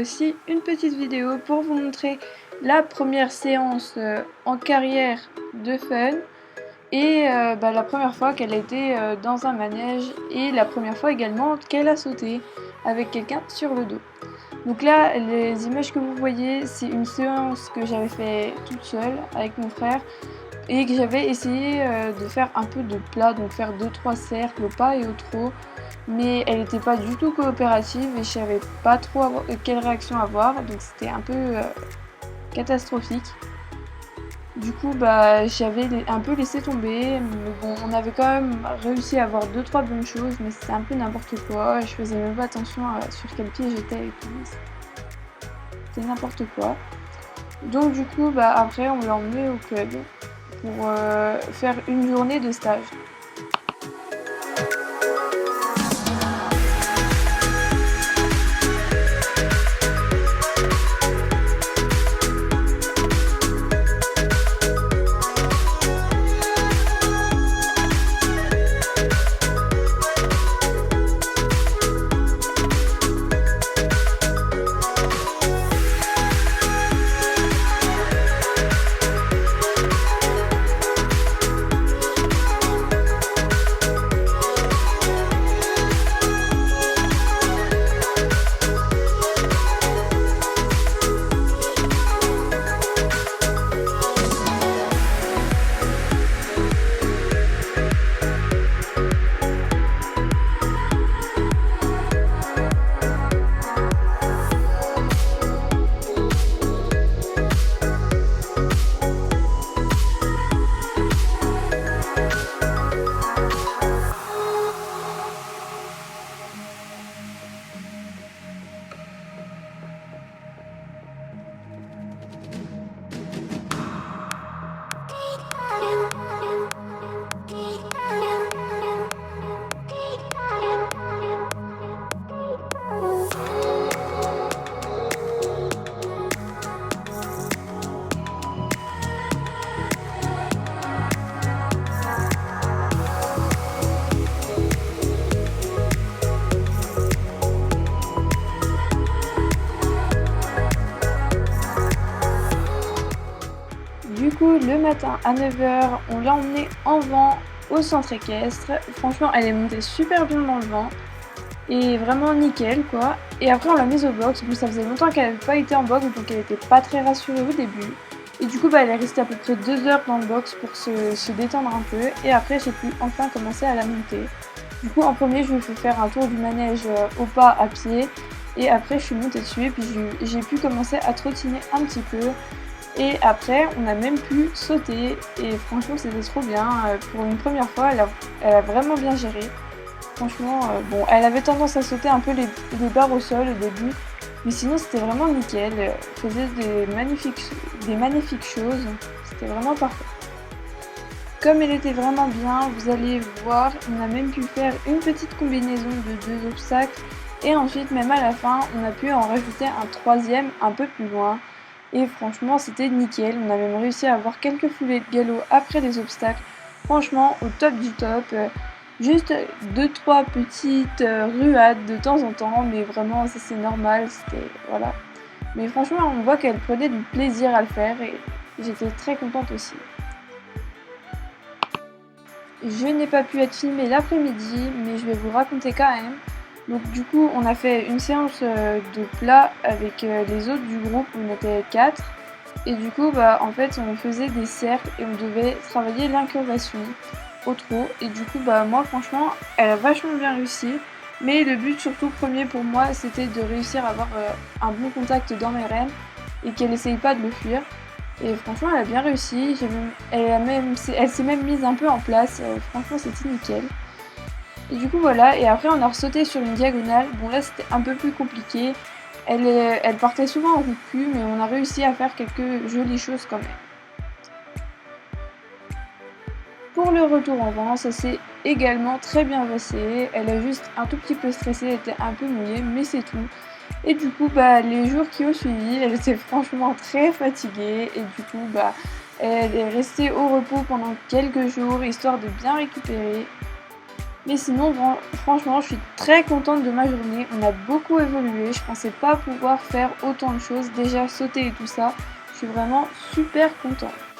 voici une petite vidéo pour vous montrer la première séance en carrière de fun et la première fois qu'elle a été dans un manège et la première fois également qu'elle a sauté avec quelqu'un sur le dos. Donc là, les images que vous voyez, c'est une séance que j'avais fait toute seule avec mon frère et que j'avais essayé de faire un peu de plat, donc faire 2-3 cercles au pas et au trot, mais elle n'était pas du tout coopérative et je savais pas trop quelle réaction avoir, donc c'était un peu catastrophique. Du coup j'avais un peu laissé tomber, mais bon, on avait quand même réussi à avoir 2-3 bonnes choses, mais c'était un peu n'importe quoi, je faisais même pas attention sur quel pied j'étais et tout, c'était n'importe quoi. Donc du coup après on l'a emmené au club pour faire une journée de stage. Du coup, le matin à 9 h, on l'a emmenée en vent au centre équestre. Franchement, elle est montée super bien dans le vent et vraiment nickel quoi. Et après, on l'a mise au box. Bon, ça faisait longtemps qu'elle n'avait pas été en box, donc elle était pas très rassurée au début. Et du coup, elle est restée à peu près 2 heures dans le box pour se détendre un peu. Et après, j'ai pu enfin commencer à la monter. Du coup, en premier, je lui ai fait faire un tour du manège au pas à pied. Et après, je suis montée dessus et puis j'ai pu commencer à trottiner un petit peu. Et après, on a même pu sauter et franchement, c'était trop bien. Pour une première fois, elle a vraiment bien géré. Franchement, bon, elle avait tendance à sauter un peu les barres au sol au début, mais sinon, c'était vraiment nickel. Elle faisait des magnifiques choses. C'était vraiment parfait. Comme elle était vraiment bien, vous allez voir, on a même pu faire une petite combinaison de 2 obstacles. Et ensuite, même à la fin, on a pu en rajouter un troisième un peu plus loin. Et franchement, c'était nickel. On a même réussi à avoir quelques foulées de galop après les obstacles. Franchement, au top du top. Juste 2-3 petites ruades de temps en temps, mais vraiment, ça c'est normal. C'était voilà. Mais franchement, on voit qu'elle prenait du plaisir à le faire et j'étais très contente aussi. Je n'ai pas pu être filmée l'après-midi, mais je vais vous raconter quand même. Donc du coup, on a fait une séance de plat avec les autres du groupe, on était 4. Et du coup, en fait, on faisait des cercles et on devait travailler l'incurvation au trot. Et du coup, moi, franchement, elle a vachement bien réussi. Mais le but, surtout premier pour moi, c'était de réussir à avoir un bon contact dans mes rênes et qu'elle essaye pas de le fuir. Et franchement, elle a bien réussi. Elle s'est même mise un peu en place. Franchement, c'était nickel. Et du coup voilà, et après on a ressauté sur une diagonale. Bon là c'était un peu plus compliqué. Elle partait souvent en recul, mais on a réussi à faire quelques jolies choses quand même. Pour le retour en vent, ça s'est également très bien passé. Elle a juste un tout petit peu stressée, elle était un peu mouillée, mais c'est tout. Et du coup, les jours qui ont suivi, elle était franchement très fatiguée. Et du coup, elle est restée au repos pendant quelques jours, histoire de bien récupérer. Mais sinon, franchement, je suis très contente de ma journée. On a beaucoup évolué. Je pensais pas pouvoir faire autant de choses. Déjà sauter et tout ça. Je suis vraiment super contente.